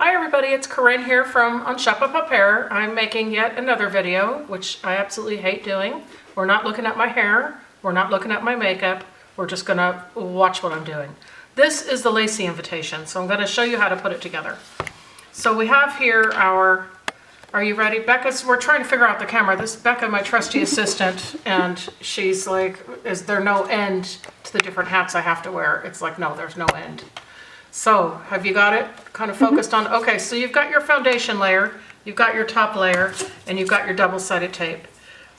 Hi everybody, it's Corinne here from On Shop Up Hair. I'm making yet another video, which I absolutely hate doing. We're not looking at my hair, we're not looking at my makeup, we're just gonna watch what I'm doing. This is the Lacey invitation, so I'm gonna show you how to put it together. So we have here our, are you ready? We're trying to figure out the camera. This is Becca, my trusty assistant, and she's like, is there no end to the different hats I have to wear? It's like, no, there's no end. So, have you got it kind of focused on? Okay, so you've got your foundation layer, you've got your top layer, and you've got your double-sided tape.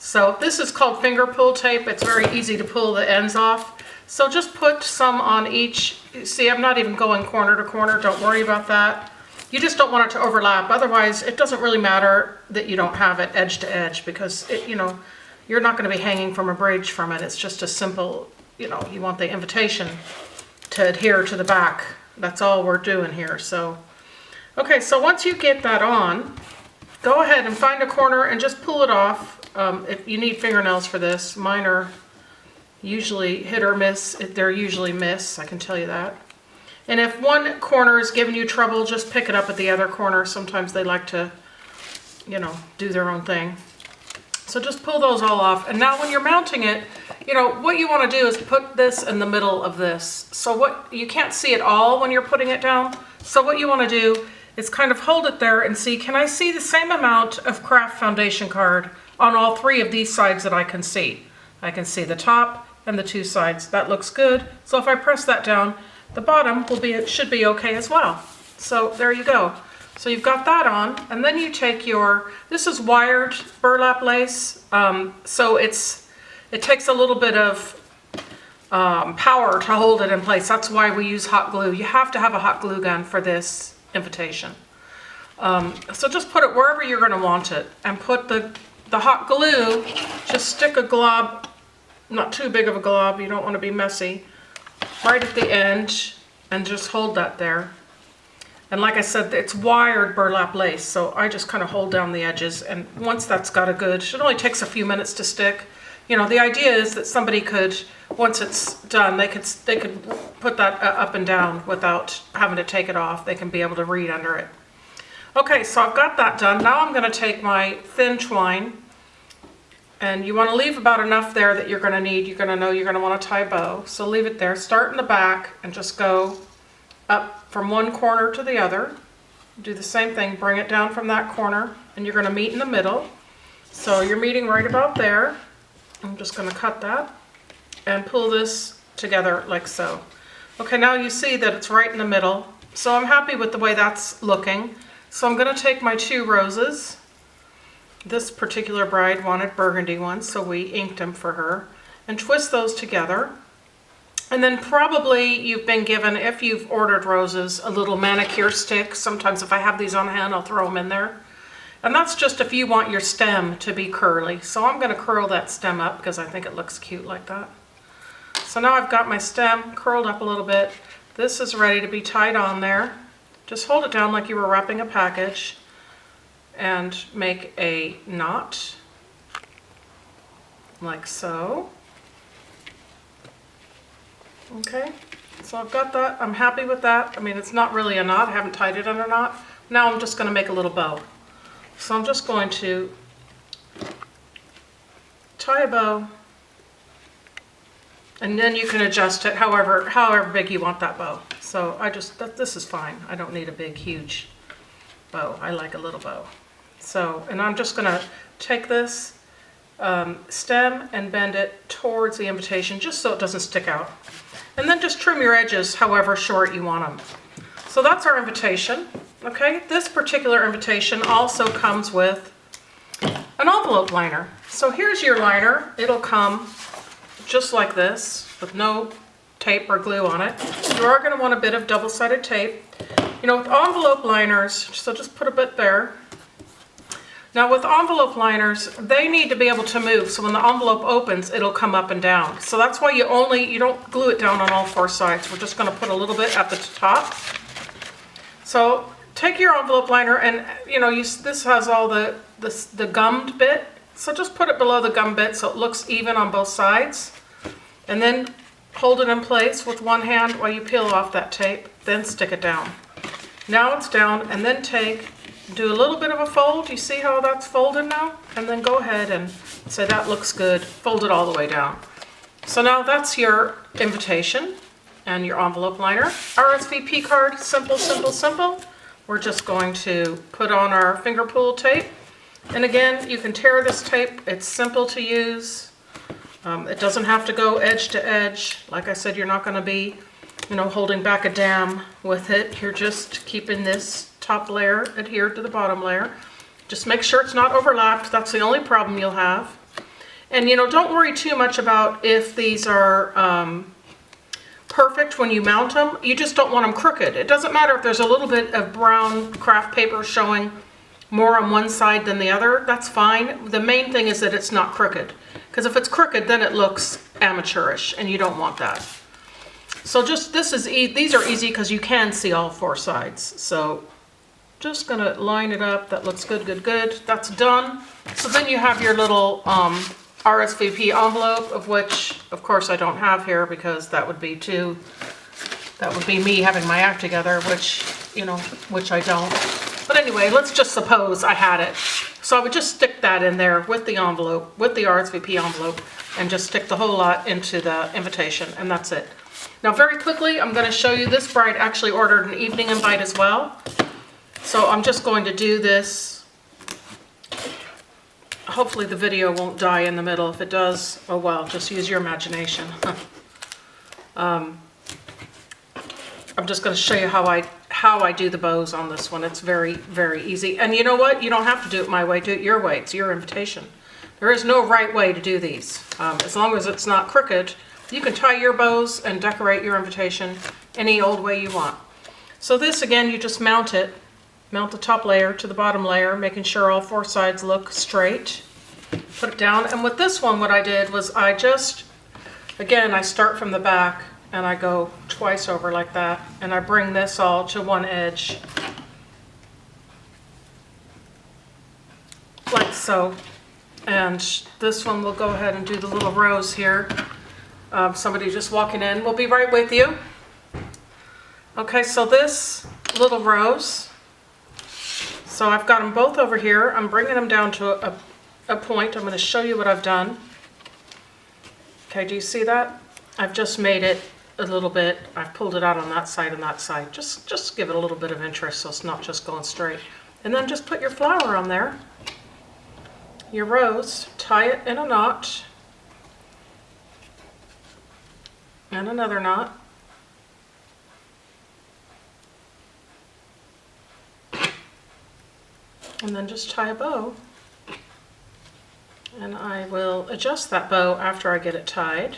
So this is called finger pull tape. It's very easy to pull the ends off. So just put some on each. See, I'm not even going corner to corner. Don't worry about that. You just don't want it to overlap. Otherwise, it doesn't really matter that you don't have it edge to edge because, you're not going to be hanging from a bridge from it. It's just a simple, you want the invitation to adhere to the back. That's all we're doing here. So, okay, so once you get that on, go ahead and find a corner and just pull it off. You need fingernails for this. Mine are usually hit or miss. They're usually miss, I can tell you that. And if one corner is giving you trouble, just pick it up at the other corner. Sometimes they like to, do their own thing. So just pull those all off. And now when you're mounting it, what you want to do is put this in the middle of this. So you can't see it all when you're putting it down. So what you want to do is kind of hold it there and see, can I see the same amount of craft foundation card on all three of these sides that I can see? I can see the top and the two sides. That looks good. So if I press that down, the bottom should be okay as well. So there you go. So you've got that on, and then you take this is wired burlap lace. So it takes a little bit of power to hold it in place. That's why we use hot glue. You have to have a hot glue gun for this invitation. So just put it wherever you're going to want it, and put the hot glue, just stick a glob, not too big of a glob, you don't want to be messy, right at the end, and just hold that there. And like I said, it's wired burlap lace, so I just kind of hold down the edges, and once that's got it only takes a few minutes to stick. The idea is that somebody could, once it's done, they could put that up and down without having to take it off. They can be able to read under it. Okay, so I've got that done. Now I'm going to take my thin twine, and you want to leave about enough there that you're going to need. You're going to know you're going to want to tie a bow. So leave it there. Start in the back and just go up from one corner to the other. Do the same thing. Bring it down from that corner, and you're going to meet in the middle. So you're meeting right about there. I'm just going to cut that and pull this together like so. Okay, now you see that it's right in the middle. So I'm happy with the way that's looking. So I'm going to take my two roses. This particular bride wanted burgundy ones, so we inked them for her, and twist those together. And then probably you've been given, if you've ordered roses, a little manicure stick. Sometimes if I have these on hand, I'll throw them in there. And that's just if you want your stem to be curly. So I'm going to curl that stem up because I think it looks cute like that. So now I've got my stem curled up a little bit. This is ready to be tied on there. Just hold it down like you were wrapping a package and make a knot like so. Okay, so I've got that. I'm happy with that. I mean, it's not really a knot. I haven't tied it in a knot. Now I'm just going to make a little bow. So I'm just going to tie a bow, and then you can adjust it however big you want that bow. So this is fine. I don't need a big, huge bow. I like a little bow. So, and I'm just going to take this stem and bend it towards the invitation just so it doesn't stick out. And then just trim your edges however short you want them. So that's our invitation. Okay, this particular invitation also comes with an envelope liner. So here's your liner. It'll come just like this with no tape or glue on it. You are going to want a bit of double-sided tape. With envelope liners, so just put a bit there. Now with envelope liners, they need to be able to move, so when the envelope opens, it'll come up and down. So that's why you don't glue it down on all four sides. We're just going to put a little bit at the top. So take your envelope liner, and this has all the gummed bit, so just put it below the gum bit so it looks even on both sides. And then hold it in place with one hand while you peel off that tape, then stick it down. Now it's down, and then do a little bit of a fold. You see how that's folded now? And then go ahead and say that looks good. Fold it all the way down. So now that's your invitation and your envelope liner. RSVP card, simple, simple, simple. We're just going to put on our finger pull tape. And again, you can tear this tape. It's simple to use. It doesn't have to go edge to edge. Like I said, you're not going to be, holding back a dam with it. You're just keeping this top layer adhered to the bottom layer. Just make sure it's not overlapped. That's the only problem you'll have. And don't worry too much about if these are perfect when you mount them. You just don't want them crooked. It doesn't matter if there's a little bit of brown craft paper showing more on one side than the other. That's fine. The main thing is that it's not crooked. Because if it's crooked, then it looks amateurish, and you don't want that. So these are easy because you can see all four sides. So just gonna line it up. That looks good, good, good. That's done. So then you have your little RSVP envelope, of which, of course, I don't have here because that would be me having my act together, which I don't. But anyway, let's just suppose I had it. So I would just stick that in there with the envelope, with the RSVP envelope, and just stick the whole lot into the invitation, and that's it. Now, very quickly, I'm going to show you this bride actually ordered an evening invite as well. So I'm just going to do this. Hopefully the video won't die in the middle. If it does, oh well, just use your imagination. I'm just going to show you how I do the bows on this one. It's very, very easy. And you know what? You don't have to do it my way. Do it your way. It's your invitation. There is no right way to do these. As long as it's not crooked, you can tie your bows and decorate your invitation any old way you want. So this, again, you just mount it. Mount the top layer to the bottom layer, making sure all four sides look straight. Put it down. And with this one, what I did was I start from the back and I go twice over like that. And I bring this all to one edge. Like so. And this one, we'll go ahead and do the little rose here. Somebody just walking in. We'll be right with you. Okay, so this little rose. So I've got them both over here. I'm bringing them down to a point. I'm going to show you what I've done. Okay, do you see that? I've just made it a little bit. I've pulled it out on that side and that side. Just give it a little bit of interest so it's not just going straight. And then just put your flower on there. Your rose, tie it in a knot. And another knot. And then just tie a bow. And I will adjust that bow after I get it tied.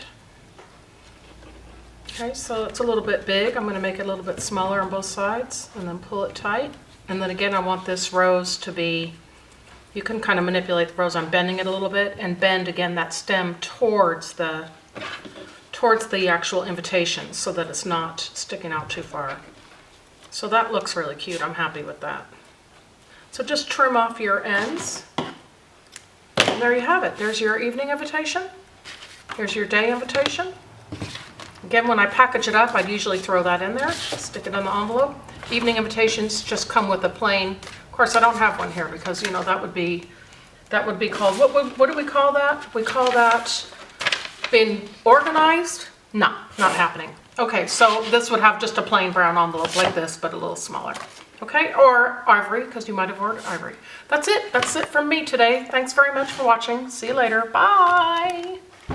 Okay, so it's a little bit big. I'm going to make it a little bit smaller on both sides and then pull it tight. And then again, I want this rose to be, you can kind of manipulate the rose. I'm bending it a little bit and bend again that stem towards the actual invitation so that it's not sticking out too far. So that looks really cute. I'm happy with that. So just trim off your ends. And there you have it. There's your evening invitation. Here's your day invitation. Again, when I package it up, I'd usually throw that in there, stick it in the envelope. Evening invitations just come with a plain. Of course, I don't have one here because, that would be called, what do we call that? We call that being organized? No, not happening. Okay, so this would have just a plain brown envelope like this, but a little smaller. Okay, or ivory, because you might have ordered ivory. That's it. That's it from me today. Thanks very much for watching. See you later. Bye.